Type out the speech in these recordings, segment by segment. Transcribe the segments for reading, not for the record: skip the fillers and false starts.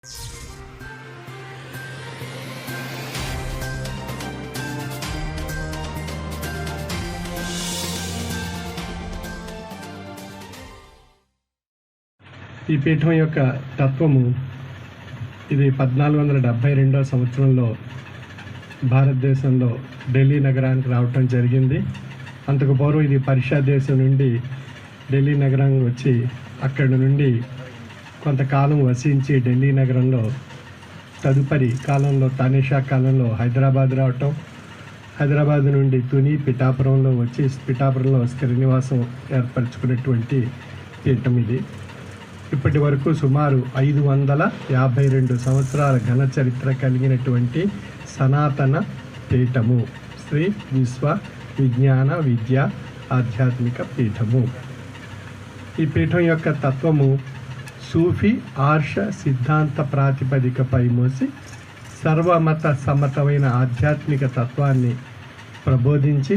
ఈ పీఠం యొక్క తత్వము ఇది 1472వ సంవత్సరంలో భారతదేశంలో ఢిల్లీ నగరానికి రావటం జరిగింది. అంతకు పూర్వం ఇది పర్షియా దేశం నుండి ఢిల్లీ నగరానికి వచ్చి అక్కడి నుండి కొంతకాలం వసించి ఢిల్లీ నగరంలో తదుపరి కాలంలో తానిషా కాలంలో హైదరాబాద్ రావటం, హైదరాబాద్ నుండి తుని పిఠాపురంలో వచ్చి పిఠాపురంలో స్థిర నివాసం ఏర్పరచుకున్నటువంటి పీఠం ఇది. ఇప్పటి వరకు సుమారు 552 సంవత్సరాల ఘన చరిత్ర కలిగినటువంటి సనాతన పీఠము శ్రీ విశ్వ విజ్ఞాన విద్య ఆధ్యాత్మిక పీఠము. ఈ పీఠం యొక్క తత్వము సూఫీ ఆర్ష సిద్ధాంత ప్రాతిపదికపై మోసి సర్వమత సమ్మతమైన ఆధ్యాత్మిక తత్వాన్ని ప్రబోధించి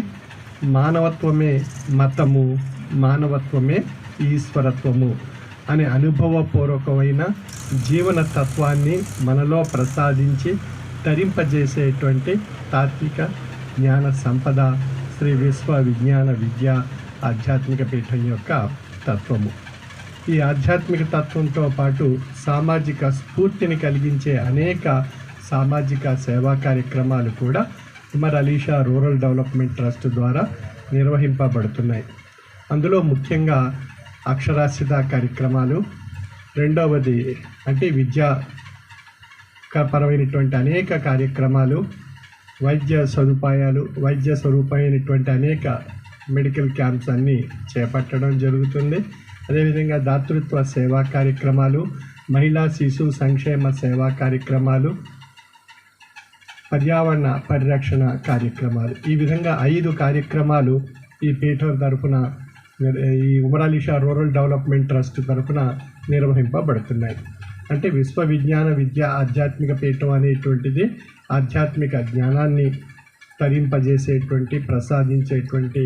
మానవత్వమే మతము, మానవత్వమే ఈశ్వరత్వము అనే అనుభవపూర్వకమైన జీవన తత్వాన్ని మనలో ప్రసాదించి తరింపజేసేటువంటి తాత్విక జ్ఞాన సంపద శ్రీ విశ్వ విజ్ఞాన విద్య ఆధ్యాత్మిక పీఠం యొక్క తత్వము. ఈ ఆధ్యాత్మిక తత్వంతో పాటు సామాజిక స్ఫూర్తిని కలిగించే అనేక సామాజిక సేవా కార్యక్రమాలు కూడా Umar Ali Shah rural development trust ద్వారా నిర్వహింపబడుతున్నాయి. అందులో ముఖ్యంగా అక్షరాస్యత కార్యక్రమాలు, రెండవది అంటే విద్యాపరమైనటువంటి అనేక కార్యక్రమాలు, వైద్య స్వరూపమైనటువంటి అనేక మెడికల్ క్యాంప్స్ అన్నీ చేపట్టడం జరుగుతుంది. అదేవిధంగా దాతృత్వ సేవా కార్యక్రమాలు, మహిళా శిశు సంక్షేమ సేవా కార్యక్రమాలు, పర్యావరణ పరిరక్షణ కార్యక్రమాలు, ఈ విధంగా 5 కార్యక్రమాలు ఈ పీఠం తరఫున ఈ Umar Ali Shah rural development trust తరఫున నిర్వహింపబడుతున్నాయి. అంటే విశ్వ విజ్ఞాన విద్య ఆధ్యాత్మిక పీఠం అనేటువంటిది ఆధ్యాత్మిక జ్ఞానాన్ని తరింపజేసేటువంటి ప్రసాదించేటువంటి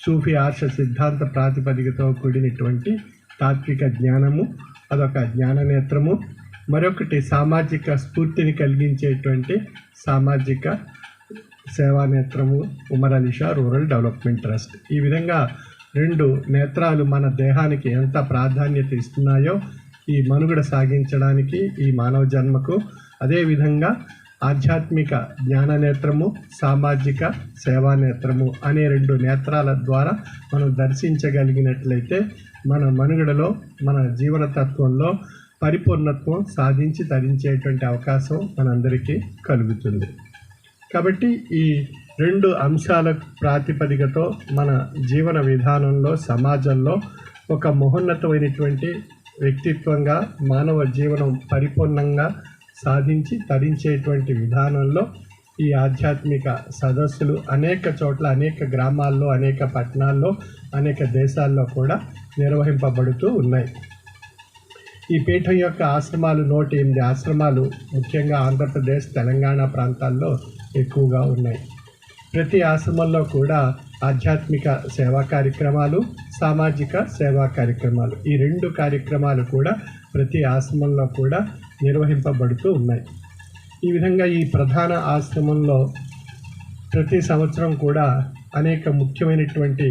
సూఫీ ఆర్ష సిద్ధాంత ప్రాతిపదికతో కూడినటువంటి తాత్విక జ్ఞానము, అదొక జ్ఞాననేత్రము. మరొకటి సామాజిక స్ఫూర్తిని కలిగించేటువంటి సామాజిక సేవానేత్రము Umar Ali Shah rural development trust. ఈ విధంగా 2 నేత్రాలు మన దేహానికి ఎంత ప్రాధాన్యత ఇస్తున్నాయో ఈ మనుగడ సాగించడానికి ఈ మానవ జన్మకు, అదేవిధంగా ఆధ్యాత్మిక జ్ఞాననేత్రము, సామాజిక సేవానేత్రము అనే 2 నేత్రాల ద్వారా మనం దర్శించగలిగినట్లయితే మన మనుగడలో మన జీవన తత్వంలో పరిపూర్ణత్వం సాధించి తరించేటువంటి అవకాశం మనందరికీ కలుగుతుంది. కాబట్టి ఈ 2 అంశాల ప్రాతిపదికతో మన జీవన విధానంలో సమాజంలో ఒక మహోన్నతమైనటువంటి వ్యక్తిత్వంగా మానవ జీవనం పరిపూర్ణంగా సాధించి తరించేటువంటి విధానంలో ఈ ఆధ్యాత్మిక సదస్సులు అనేక చోట్ల, అనేక గ్రామాల్లో, అనేక పట్టణాల్లో, అనేక దేశాల్లో కూడా నిర్వహింపబడుతూ ఉన్నాయి. ఈ పీఠం యొక్క ఆశ్రమాలు 108 ఆశ్రమాలు ముఖ్యంగా ఆంధ్రప్రదేశ్, తెలంగాణ ప్రాంతాల్లో ఎక్కువగా ఉన్నాయి. ప్రతి ఆశ్రమంలో కూడా ఆధ్యాత్మిక సేవా కార్యక్రమాలు, సామాజిక సేవా కార్యక్రమాలు, ఈ 2 కార్యక్రమాలు కూడా ప్రతి ఆశ్రమంలో కూడా నిర్వహింపబడుతూ ఉన్నాయి. ఈ విధంగా ఈ ప్రధాన ఆశ్రమంలో ప్రతి సంవత్సరం కూడా అనేక ముఖ్యమైనటువంటి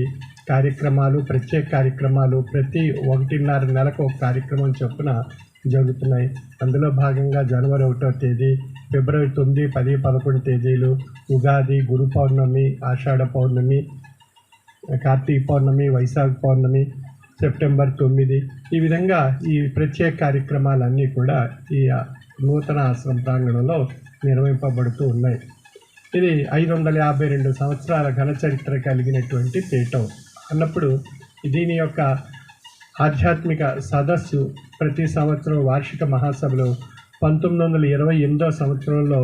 కార్యక్రమాలు, ప్రత్యేక కార్యక్రమాలు ప్రతి 1.5 నెలకు ఒక కార్యక్రమం చొప్పున జరుగుతున్నాయి. అందులో భాగంగా జనవరి 1వ తేదీ, ఫిబ్రవరి 9, 10, 11 తేదీలు ఉగాది, గురు పౌర్ణమి, ఆషాఢ పౌర్ణమి, కార్తీక పౌర్ణమి, వైశాఖ పౌర్ణమి, సెప్టెంబర్ 9, ఈ విధంగా ఈ ప్రత్యేక కార్యక్రమాలన్నీ కూడా ఈ నూతన ఆశ్రమ ప్రాంగణంలో నిర్వహింపబడుతూ ఉన్నాయి. ఇది 552 సంవత్సరాల ఘన చరిత్ర కలిగినటువంటి పీఠం అన్నప్పుడు దీని యొక్క ఆధ్యాత్మిక సదస్సు ప్రతి సంవత్సరం వార్షిక మహాసభలు 1928వ సంవత్సరంలో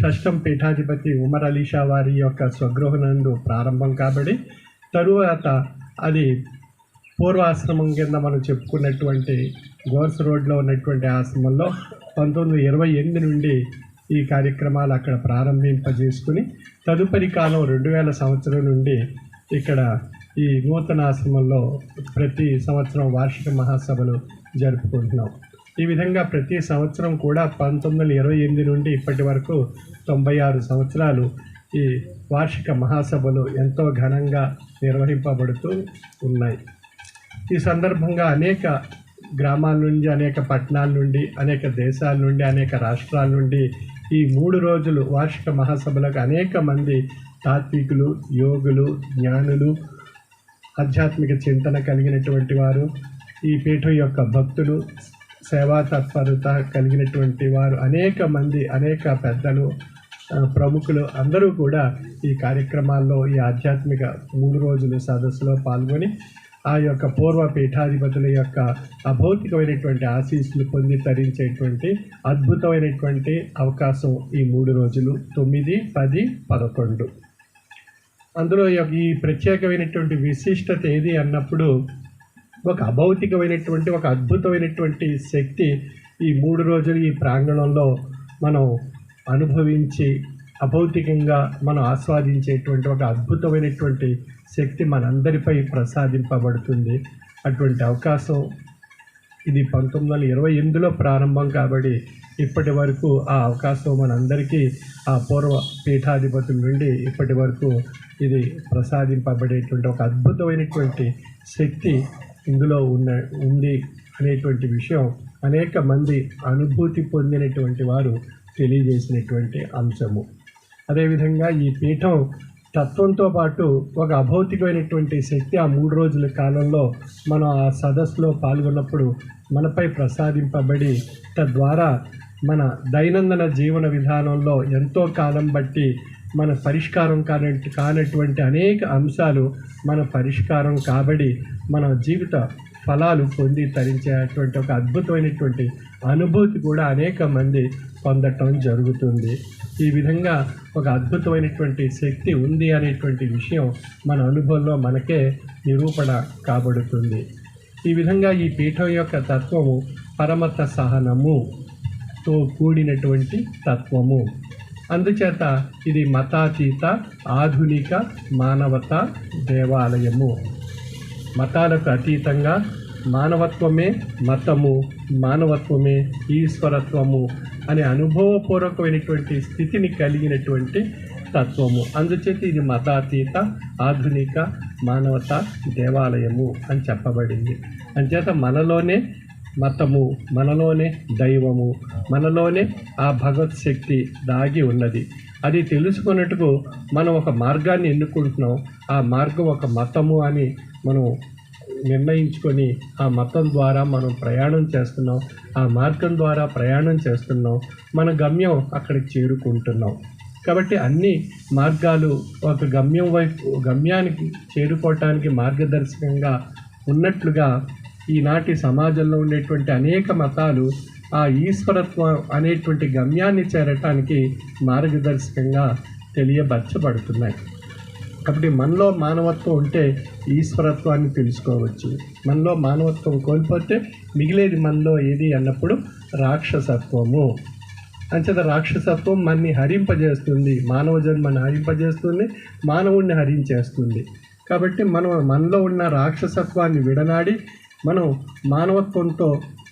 షష్టం పీఠాధిపతి ఉమర్ అలీ షా వారి యొక్క స్వగృహనందు ప్రారంభం కాబడి తరువాత అది పూర్వాశ్రమం కింద మనం చెప్పుకున్నటువంటి గోర్స్ రోడ్లో ఉన్నటువంటి ఆశ్రమంలో 1928 నుండి ఈ కార్యక్రమాలు అక్కడ ప్రారంభింపజేసుకుని తదుపరి కాలం 2000 సంవత్సరం నుండి ఇక్కడ ఈ నూతన ఆశ్రమంలో ప్రతి సంవత్సరం వార్షిక మహాసభలు జరుపుకుంటున్నాం. ఈ విధంగా ప్రతి సంవత్సరం కూడా 1928 నుండి ఇప్పటి వరకు 96 సంవత్సరాలు ఈ వార్షిక మహాసభలు ఎంతో ఘనంగా నిర్వహింపబడుతూ ఉన్నాయి. ఈ సందర్భంగా అనేక గ్రామాల నుండి, అనేక పట్టణాల నుండి, అనేక దేశాల నుండి, అనేక రాష్ట్రాల నుండి ఈ 3 రోజులు వార్షిక మహాసభలకు అనేక మంది తాత్వికులు, యోగులు, జ్ఞానులు, ఆధ్యాత్మిక చింతన కలిగినటువంటి వారు, ఈ పీఠం యొక్క భక్తులు, సేవా తత్పరత కలిగినటువంటి వారు అనేక మంది, అనేక పెద్దలు, ప్రముఖులు అందరూ కూడా ఈ కార్యక్రమాల్లో, ఈ ఆధ్యాత్మిక 3 రోజుల సదస్సులో పాల్గొని ఆ యొక్క పూర్వ పీఠాధిపతుల యొక్క అభౌతికమైనటువంటి ఆశీస్సులు పొంది తరించేటువంటి అద్భుతమైనటువంటి అవకాశం ఈ 3 రోజులు 9, 10, 11. అందులో ఈ ప్రత్యేకమైనటువంటి విశిష్టత ఏది అన్నప్పుడు ఒక అభౌతికమైనటువంటి, ఒక అద్భుతమైనటువంటి శక్తి ఈ 3 రోజులు ఈ ప్రాంగణంలో మనం అనుభవించి అభౌతికంగా మనం ఆస్వాదించేటువంటి ఒక అద్భుతమైనటువంటి శక్తి మనందరిపై ప్రసాదింపబడుతుంది. అటువంటి అవకాశం ఇది 1928లో ప్రారంభం కాబట్టి ఇప్పటి వరకు ఆ అవకాశం మనందరికీ ఆ పూర్వ పీఠాధిపతుల నుండి ఇప్పటి వరకు ఇది ప్రసాదింపబడేటువంటి ఒక అద్భుతమైనటువంటి శక్తి ఇందులో ఉంది అనేటువంటి విషయం అనేక మంది అనుభూతి పొందినటువంటి వారు తెలియజేసినటువంటి అంశము. అదేవిధంగా ఈ పీఠం తత్వంతో పాటు ఒక అభౌతికమైనటువంటి శక్తి ఆ 3 రోజుల కాలంలో మనం ఆ సదస్సులో పాల్గొన్నప్పుడు మనపై ప్రసాదింపబడి తద్వారా మన దైనందిన జీవన విధానంలో ఎంతో కాలం బట్టి మన పరిష్కారం కానటువంటి అనేక అంశాలు మన పరిష్కారం కాబడి మన జీవిత ఫలాలు పొంది తరించేటువంటి ఒక అద్భుతమైనటువంటి అనుభూతి కూడా అనేక మంది పొందటం జరుగుతుంది. ఈ విధంగా ఒక అద్భుతమైనటువంటి శక్తి ఉంది అనేటువంటి విషయం మన అనుభవంలో మనకే నిరూపణ కాబడుతుంది. ఈ విధంగా ఈ పీఠం యొక్క తత్వము పరమత సహనముతో కూడినటువంటి తత్వము. అందుచేత ఇది మతాతీత ఆధునిక మానవతా దేవాలయము. మతాలకు అతీతంగా మానవత్వమే మతము, మానవత్వమే ఈశ్వరత్వము అనే అనుభవపూర్వకమైనటువంటి స్థితిని కలిగినటువంటి తత్వము. అందుచేత ఇది మతాతీత ఆధునిక మానవతా దేవాలయము అని చెప్పబడింది. అంచేత మనలోనే మతము, మనలోనే దైవము, మనలోనే ఆ భగవత్ శక్తి దాగి ఉన్నది. అది తెలుసుకున్నట్టుకు మనం ఒక మార్గాన్ని ఎన్నుకుంటున్నాం. ఆ మార్గం ఒక మతము అని మనం నిర్ణయించుకొని ఆ మతం ద్వారా మనం ప్రయాణం చేస్తున్నాం. ఆ మార్గం ద్వారా ప్రయాణం చేస్తున్నాం. మన గమ్యం అక్కడికి చేరుకుంటున్నాం. కాబట్టి అన్ని మార్గాలు ఒక గమ్యానికి చేరుకోవటానికి మార్గదర్శకంగా ఉన్నట్లుగా ఈనాటి సమాజంలో ఉండేటువంటి అనేక మతాలు ఆ ఈశ్వరత్వం అనేటువంటి గమ్యాన్ని చేరటానికి మార్గదర్శకంగా తెలియబరచబడుతున్నాయి. కాబట్టి మనలో మానవత్వం ఉంటే ఈశ్వరత్వాన్ని తెలుసుకోవచ్చు. మనలో మానవత్వం కోల్పోతే మిగిలేది మనలో ఏది అన్నప్పుడు రాక్షసత్వము. అంచేత రాక్షసత్వం మనని హరింపజేస్తుంది, మానవ జన్మని హరింపజేస్తుంది, మానవుణ్ణి హరించేస్తుంది. కాబట్టి మనలో ఉన్న రాక్షసత్వాన్ని విడనాడి మనం మానవత్వంతో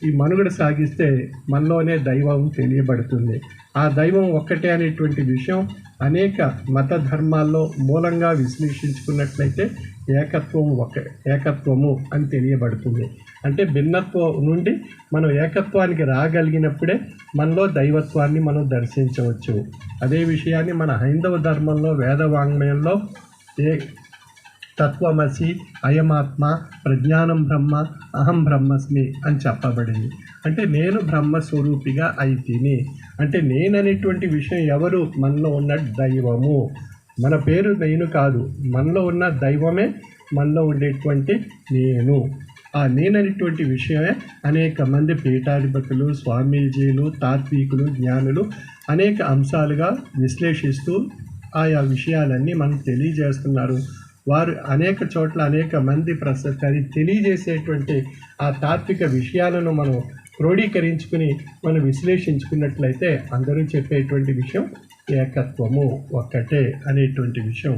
ఈ మనుగడ సాగిస్తే మనలోనే దైవం తెలియబడుతుంది. ఆ దైవం ఒక్కటే అనేటువంటి విషయం అనేక మత ధర్మాల్లో మూలంగా విశ్లేషించుకున్నట్లయితే ఏకత్వము అని తెలియబడుతుంది. అంటే భిన్నత్వం నుండి మనం ఏకత్వానికి రాగలిగినప్పుడే మనలో దైవత్వాన్ని మనం దర్శించవచ్చు. అదే విషయాన్ని మన హైందవ ధర్మంలో వేదవాంగ్మయంలో తత్వమసి అయమాత్మ ప్రజ్ఞానం బ్రహ్మ అహం బ్రహ్మస్మి అని చెప్పబడింది. అంటే నేను బ్రహ్మస్వరూపిగా అయితిని. అంటే నేననేటువంటి విషయం ఎవరు? మనలో ఉన్న దైవము. మన పేరు నేను కాదు, మనలో ఉన్న దైవమే మనలో ఉండేటువంటి నేను. ఆ నేననేటువంటి విషయమే అనేక మంది పీఠాధిపతులు, స్వామీజీలు, తాత్వికులు, జ్ఞానులు అనేక అంశాలుగా విశ్లేషిస్తూ ఆయా విషయాలన్నీ మనకు తెలియజేస్తున్నారు. వారు అనేక చోట్ల అనేక మంది తెలియజేసేటువంటి ఆ తాత్విక విషయాలను మనం క్రోడీకరించుకుని మనం విశ్లేషించుకున్నట్లయితే అందరూ చెప్పేటువంటి విషయం ఏకత్వము ఒక్కటే అనేటువంటి విషయం.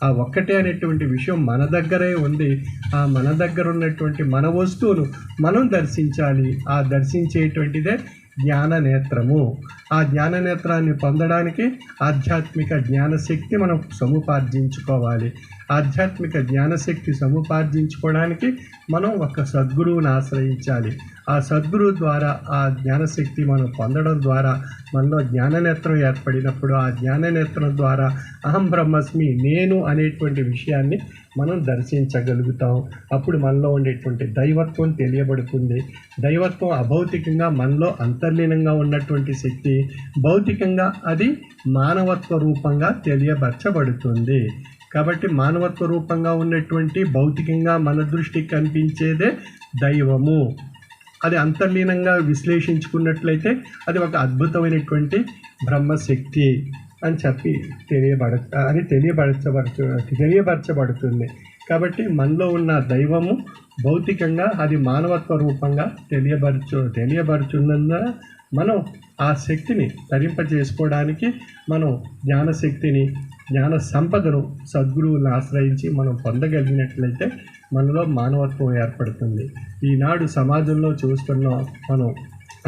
ఆ ఒక్కటే అనేటువంటి విషయం మన దగ్గరే ఉంది. ఆ మన దగ్గర ఉన్నటువంటి మన వస్తువును మనం దర్శించాలి. ఆ దర్శించేటువంటిదే జ్ఞాన నేత్రము. ఆ జ్ఞాన నేత్రాన్ని పొందడానికి ఆధ్యాత్మిక జ్ఞానశక్తి మనం సముపార్జించుకోవాలి. ఆధ్యాత్మిక జ్ఞానశక్తి సముపార్జించుకోవడానికి మనం ఒక సద్గురువుని ఆశ్రయించాలి. ఆ సద్గురువు ద్వారా ఆ జ్ఞానశక్తి మనం పొందడం ద్వారా మనలో జ్ఞాననేత్రం ఏర్పడినప్పుడు ఆ జ్ఞాననేత్రం ద్వారా అహం బ్రహ్మస్మి, నేను అనేటువంటి విషయాన్ని మనం దర్శించగలుగుతాం. అప్పుడు మనలో ఉండేటువంటి దైవత్వం తెలియబడుతుంది. దైవత్వం అభౌతికంగా మనలో అంతర్లీనంగా ఉన్నటువంటి శక్తి భౌతికంగా అది మానవత్వ రూపంగా తెలియబరచబడుతుంది. కాబట్టి మానవత్వ రూపంగా ఉన్నటువంటి భౌతికంగా మన దృష్టికి కనిపించేదే దైవము. అది అంతర్లీనంగా విశ్లేషించుకున్నట్లయితే అది ఒక అద్భుతమైనటువంటి బ్రహ్మశక్తి అని చెప్పి తెలియపరచబడుతుంది. కాబట్టి మనలో ఉన్న దైవము భౌతికంగా అది మానవత్వ రూపంగా తెలియబరుచున్నందున మనం ఆ శక్తిని తరింపజేసుకోవడానికి మనం జ్ఞానశక్తిని, జ్ఞాన సంపదను సద్గురువులను ఆశ్రయించి మనం పొందగలిగినట్లయితే మనలో మానవత్వం ఏర్పడుతుంది. ఈనాడు సమాజంలో చూస్తున్నాం మనం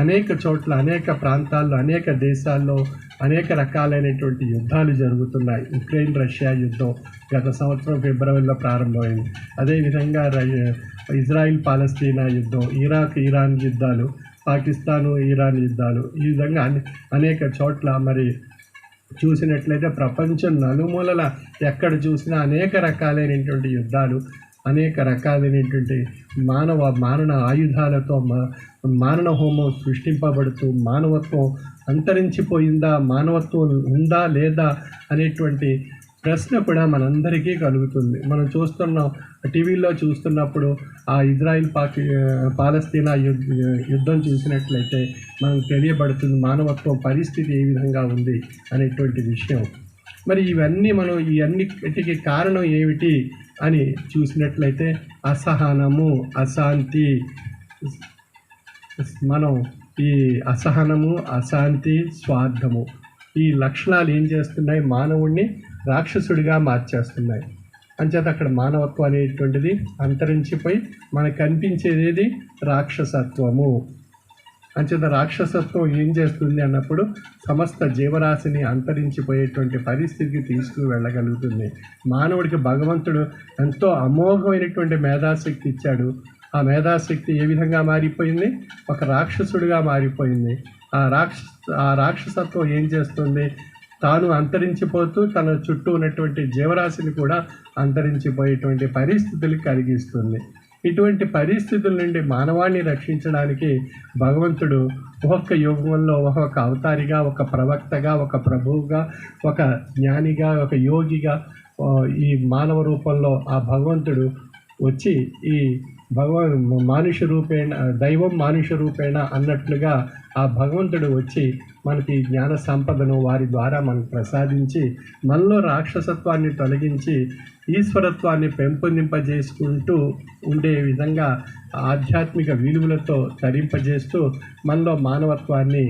అనేక చోట్ల, అనేక ప్రాంతాల్లో, అనేక దేశాల్లో అనేక రకాలైనటువంటి యుద్ధాలు జరుగుతున్నాయి. ఉక్రెయిన్ రష్యా యుద్ధం గత సంవత్సరం ఫిబ్రవరిలో ప్రారంభమైంది. అదేవిధంగా ఇజ్రాయిల్ పాలస్తీనా యుద్ధం, ఇరాక్ ఇరాన్ యుద్ధాలు, పాకిస్తాను ఇరాన్ యుద్ధాలు, ఈ విధంగా అనేక చోట్ల మరి చూసినట్లయితే ప్రపంచం నలుమూలల ఎక్కడ చూసినా అనేక రకాలైనటువంటి యుద్ధాలు, అనేక రకాలైనటువంటి మారణ ఆయుధాలతో మారణ హోమం సృష్టింపబడుతూ మానవత్వం అంతరించిపోయిందా, మానవత్వం ఉందా లేదా అనేటువంటి ప్రశ్న కూడా మనందరికీ కలుగుతుంది. మనం చూస్తున్నాం, టీవీలో చూస్తున్నప్పుడు ఆ ఇజ్రాయిల్ పాలస్తీనా యుద్ధం చూసినట్లయితే మనకు తెలియబడుతుంది మానవత్వం పరిస్థితి ఏ విధంగా ఉంది అనేటువంటి విషయం. మరి ఈ అన్నిటికీ కారణం ఏమిటి అని చూసినట్లయితే అసహనము, అశాంతి. మనం ఈ అసహనము, అశాంతి, స్వార్థము ఈ లక్షణాలు ఏం చేస్తున్నాయి, మానవుణ్ణి రాక్షసుడిగా మార్చేస్తున్నాయి. అంచేత అక్కడ మానవత్వం అనేటువంటిది అంతరించిపోయి మనకు కనిపించేది రాక్షసత్వము. అంచేత రాక్షసత్వం ఏం చేస్తుంది అన్నప్పుడు సమస్త జీవరాశిని అంతరించిపోయేటువంటి పరిస్థితికి తీసుకుని వెళ్ళగలుగుతుంది. మానవుడికి భగవంతుడు ఎంతో అమోఘమైనటువంటి మేధాశక్తి ఇచ్చాడు. ఆ మేధాశక్తి ఏ విధంగా మారిపోయింది, ఒక రాక్షసుడిగా మారిపోయింది. ఆ రాక్షసత్వం ఏం చేస్తుంది, తాను అంతరించిపోతూ తన చుట్టూ ఉన్నటువంటి జీవరాశిని కూడా అంతరించిపోయేటువంటి పరిస్థితులు కలిగిస్తుంది. ఇటువంటి పరిస్థితుల నుండి మానవాన్ని రక్షించడానికి భగవంతుడు ఒక్కొక్క యుగంలో ఒక్కొక్క అవతారిగా, ఒక ప్రవక్తగా, ఒక ప్రభువుగా, ఒక జ్ఞానిగా, ఒక యోగిగా ఈ మానవ రూపంలో ఆ భగవంతుడు వచ్చి ఈ మానుష రూపేణ, దైవం మానుష రూపేణ అన్నట్లుగా ఆ భగవంతుడు వచ్చి మనకి జ్ఞాన సంపదను వారి ద్వారా మనకు ప్రసాదించి మనలో రాక్షసత్వాన్ని తొలగించి ఈశ్వరత్వాన్ని పెంపొందింపజేసుకుంటూ ఉండే విధంగా ఆధ్యాత్మిక విలువలతో తరింపజేస్తూ మనలో మానవత్వాన్ని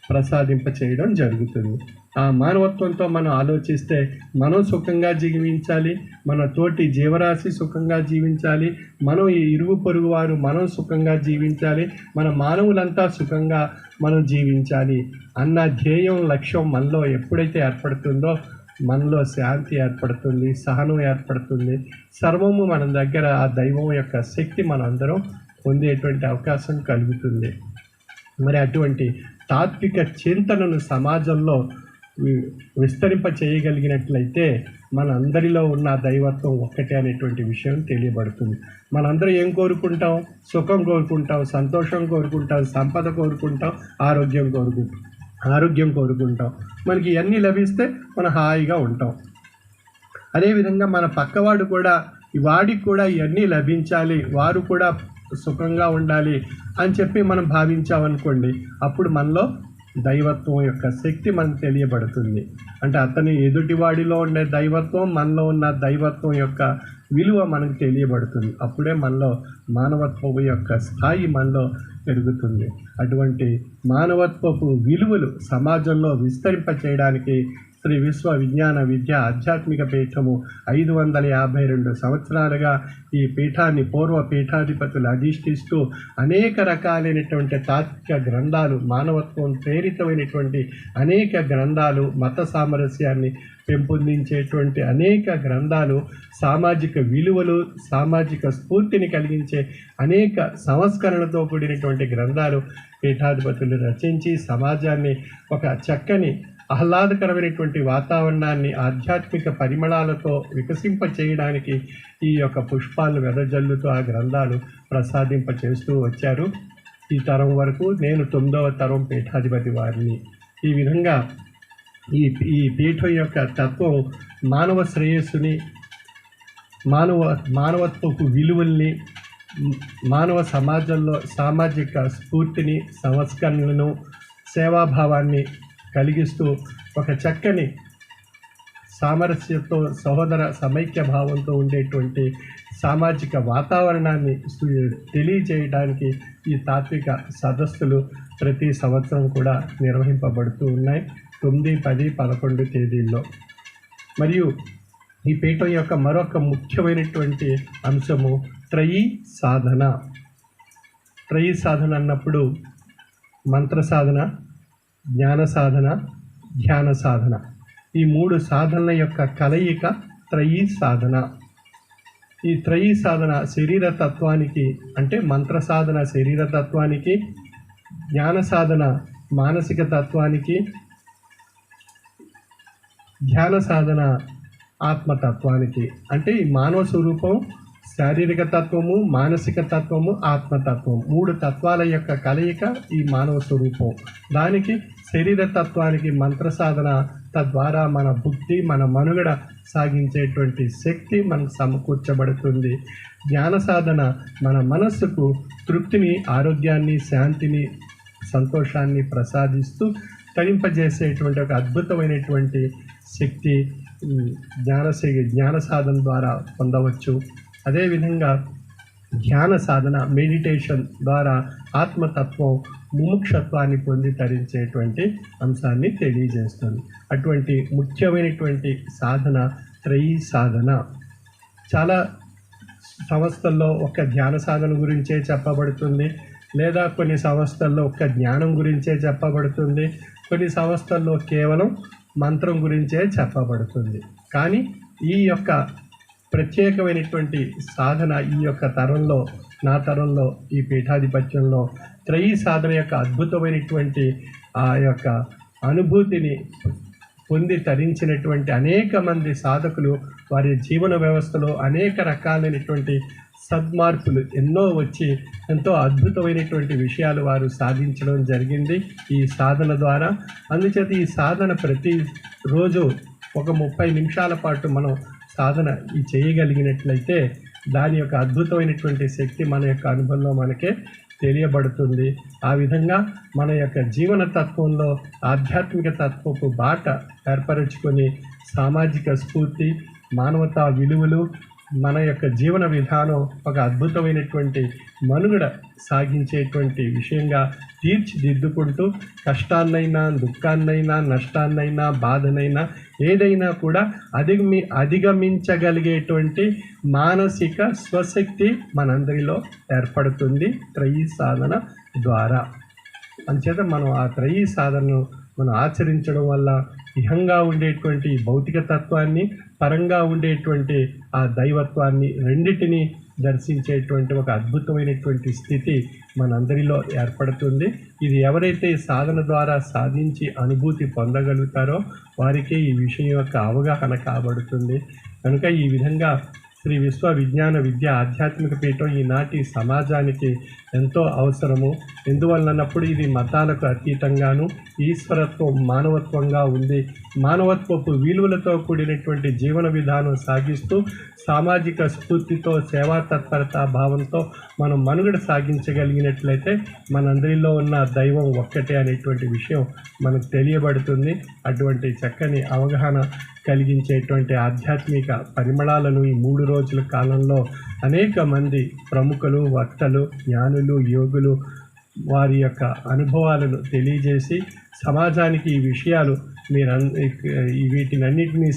ప్రసాదింపచేయడం జరుగుతుంది. ఆ మానవత్వంతో మనం ఆలోచిస్తే మనం సుఖంగా జీవించాలి, మన తోటి జీవరాశి సుఖంగా జీవించాలి, మనం ఈ ఇరుగు పొరుగు వారు మనం సుఖంగా జీవించాలి, మన మానవులంతా సుఖంగా మనం జీవించాలి అన్న ధ్యేయం, లక్ష్యం మనలో ఎప్పుడైతే ఏర్పడుతుందో మనలో శాంతి ఏర్పడుతుంది, సహనం ఏర్పడుతుంది. సర్వము మన దగ్గర ఆ దైవం యొక్క శక్తి మనందరం పొందేటువంటి అవకాశం కలుగుతుంది. మరి అటువంటి తాత్విక చింతనను సమాజంలో విస్తరింప చేయగలిగినట్లయితే మనందరిలో ఉన్న దైవత్వం ఒక్కటే అనేటువంటి విషయం తెలియబడుతుంది. మనందరం ఏం కోరుకుంటాం, సుఖం కోరుకుంటాం, సంతోషం కోరుకుంటాం, సంపద కోరుకుంటాం, ఆరోగ్యం కోరుకుంటాం. మనకి ఇవన్నీ లభిస్తే మనం హాయిగా ఉంటాం. అదేవిధంగా మన పక్కవాడు కూడా, వాడికి కూడా ఇవన్నీ లభించాలి, వారు కూడా సుఖంగా ఉండాలి అని చెప్పి మనం భావించామనుకోండి, అప్పుడు మనలో దైవత్వం యొక్క శక్తి మనకు తెలియబడుతుంది. అంటే అతని ఎదుటివాడిలో ఉండే దైవత్వం, మనలో ఉన్న దైవత్వం యొక్క విలువ మనకు తెలియబడుతుంది. అప్పుడే మనలో మానవత్వం యొక్క స్థాయి మనలో పెరుగుతుంది. అటువంటి మానవత్వపు విలువలు సమాజంలో విస్తరింప చేయడానికి శ్రీ విశ్వ విజ్ఞాన విద్య ఆధ్యాత్మిక పీఠము 552 సంవత్సరాలుగా ఈ పీఠాన్ని పూర్వ పీఠాధిపతులు అధిష్ఠిస్తూ అనేక రకాలైనటువంటి తాత్విక గ్రంథాలు, మానవత్వం ప్రేరితమైనటువంటి అనేక గ్రంథాలు, మత సామరస్యాన్ని పెంపొందించేటువంటి అనేక గ్రంథాలు, సామాజిక విలువలు, సామాజిక స్ఫూర్తిని కలిగించే అనేక సంస్కరణలతో కూడినటువంటి గ్రంథాలు పీఠాధిపతులు రచించి సమాజాన్ని ఒక చక్కని ఆహ్లాదకరమైనటువంటి వాతావరణాన్ని ఆధ్యాత్మిక పరిమళాలతో వికసింప చేయడానికి ఈ యొక్క పుష్పాలు వెదజల్లుతూ ఆ గ్రంథాలు ప్రసాదింప చేస్తూ వచ్చారు. ఈ తరం వరకు నేను 9వ తరం పీఠాధిపతి వారిని. ఈ విధంగా ఈ పీఠం యొక్క తత్వం మానవ శ్రేయస్సుని, మానవత్వపు విలువల్ని, మానవ సమాజంలో సామాజిక స్ఫూర్తిని, సంస్కరణలను, సేవాభావాన్ని కలిగిస్తూ ఒక చక్కని సామరస్యంతో, సహోదర సమైక్య భావంతో ఉండేటువంటి సామాజిక వాతావరణాన్ని తెలియజేయడానికి ఈ తాత్విక సదస్సులు ప్రతి సంవత్సరం కూడా నిర్వహింపబడుతూ ఉన్నాయి 9, 10, 11 తేదీల్లో. మరియు ఈ పీఠం యొక్క మరొక ముఖ్యమైనటువంటి అంశము త్రయీ సాధన. త్రయీ సాధన అన్నప్పుడు మంత్ర సాధన, జ్ఞాన సాధన, ధ్యాన సాధన, ఈ 3 సాధనల యొక్క కలయిక త్రయీ సాధన. ఈ త్రయీ సాధన శరీర తత్వానికి, అంటే మంత్ర సాధన శరీర తత్వానికి, జ్ఞాన సాధన మానసిక తత్వానికి, ధ్యాన సాధన ఆత్మతత్వానికి. అంటే ఈ మానవ స్వరూపం శారీరక తత్వము, మానసిక తత్వము, ఆత్మతత్వం, 3 తత్వాల యొక్క కలయిక ఈ మానవ స్వరూపం. దానికి శరీర తత్వానికి మంత్ర సాధన, తద్వారా మన బుద్ధి, మన మనుగడ సాగించేటువంటి శక్తి మనకు సమకూర్చబడుతుంది. జ్ఞాన సాధన మన మనస్సుకు తృప్తిని, ఆరోగ్యాన్ని, శాంతిని, సంతోషాన్ని ప్రసాదిస్తూ తరింపజేసేటువంటి ఒక అద్భుతమైనటువంటి శక్తి జ్ఞాన సాధన ద్వారా పొందవచ్చు. అదేవిధంగా ధ్యాన సాధన, మెడిటేషన్ ద్వారా ఆత్మతత్వం, ముముక్షత్వాన్ని పొంది తరించేటువంటి అంశాన్ని తెలియజేస్తుంది. అటువంటి ముఖ్యమైనటువంటి సాధన త్రయీ సాధన. చాలా సంస్థల్లో ఒక ధ్యాన సాధన గురించే చెప్పబడుతుంది, లేదా కొన్ని సంస్థల్లో ఒక జ్ఞానం గురించే చెప్పబడుతుంది, కొన్ని సంస్థల్లో కేవలం మంత్రం గురించే చెప్పబడుతుంది. కానీ ఈ యొక్క ప్రత్యేకమైనటువంటి సాధన ఈ యొక్క తరంలో, నా తరంలో, ఈ పీఠాధిపత్యంలో త్రయీ సాధన యొక్క అద్భుతమైనటువంటి ఆ యొక్క అనుభూతిని పొంది తరించినటువంటి అనేక మంది సాధకులు వారి జీవన వ్యవస్థలో అనేక రకాలైనటువంటి సద్మార్పులు ఎన్నో వచ్చి ఎంతో అద్భుతమైనటువంటి విషయాలు వారు సాధించడం జరిగింది ఈ సాధన ద్వారా. అందుచేత ఈ సాధన ప్రతిరోజు ఒక 30 నిమిషాల పాటు మనం సాధన చేయగలిగినట్లయితే దాని యొక్క అద్భుతమైనటువంటి శక్తి మన యొక్క అనుభవంలో మనకే తెలియబడుతుంది. ఆ విధంగా మన యొక్క జీవన తత్వంలో ఆధ్యాత్మిక తత్వపు బాట ఏర్పరచుకొని సామాజిక స్ఫూర్తి, మానవతా విలువలు, మన యొక్క జీవన విధానం ఒక అద్భుతమైనటువంటి మనుగడ సాగించేటువంటి విషయంగా తీర్చిదిద్దుకుంటూ కష్టాన్నైనా, దుఃఖాన్నైనా, నష్టాన్నైనా, బాధనైనా ఏదైనా కూడా అధిగమించగలిగేటువంటి మానసిక స్వశక్తి మనందరిలో ఏర్పడుతుంది త్రయీ సాధన ద్వారా. అంచేత మనం ఆ త్రయీ సాధనను మనం ఆచరించడం వల్ల ఇహంగా ఉండేటువంటి భౌతిక తత్వాన్ని, పరంగా ఉండేటువంటి ఆ దైవత్వాన్ని రెండిటిని దర్శించేటువంటి ఒక అద్భుతమైనటువంటి స్థితి మనందరిలో ఏర్పడుతుంది. ఇది ఎవరైతే సాధన ద్వారా సాధించి అనుభూతి పొందగలుగుతారో వారికి ఈ విషయం యొక్క అవగాహన కాబడుతుంది. కనుక ఈ విధంగా శ్రీ విశ్వ విజ్ఞాన విద్య ఆధ్యాత్మిక పీఠం ఈనాటి సమాజానికి ఎంతో అవసరము. ఎందువల్లన్నప్పుడు ఇది మతాలకు అతీతంగాను ఈశ్వరత్వం, మానవత్వంగా ఉంది. మానవత్వపు విలువలతో కూడినటువంటి జీవన విధానం సాగిస్తూ సామాజిక స్ఫూర్తితో, సేవా తత్పరత భావంతో మనం మనుగడ సాగించగలిగినట్లయితే మనందరిలో ఉన్న దైవం ఒక్కటే అనేటువంటి విషయం మనకు తెలియబడుతుంది. అటువంటి చక్కని అవగాహన కలిగించేటువంటి ఆధ్యాత్మిక పరిమళాలను ఈ 3 రోజుల కాలంలో అనేక మంది ప్రముఖులు, వక్తలు, జ్ఞానులు, యోగులు వారి యొక్క అనుభవాలను తెలియజేసి సమాజానికి ఈ విషయాలు వీటినన్నిటినీ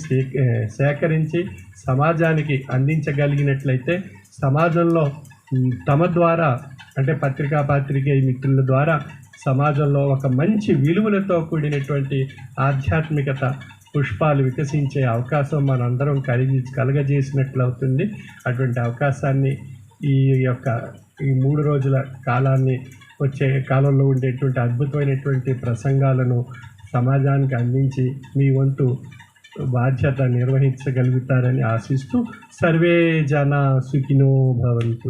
సేకరించి సమాజానికి అందించగలిగినట్లయితే సమాజంలో తమ ద్వారా అంటే పాత్రికేయ మిత్రుల ద్వారా సమాజంలో ఒక మంచి విలువలతో కూడినటువంటి ఆధ్యాత్మికత పుష్పాలు వికసించే అవకాశం మనందరం కలగజేసినట్లు అవుతుంది. అటువంటి అవకాశాన్ని ఈ 3 రోజుల కాలాన్ని వచ్చే కాలంలో ఉండేటువంటి అద్భుతమైనటువంటి ప్రసంగాలను సమాజానికి అందించి మీ వంతు బాధ్యత నిర్వహించగలుగుతారని ఆశిస్తూ సర్వే జన సుఖినో భవంతు.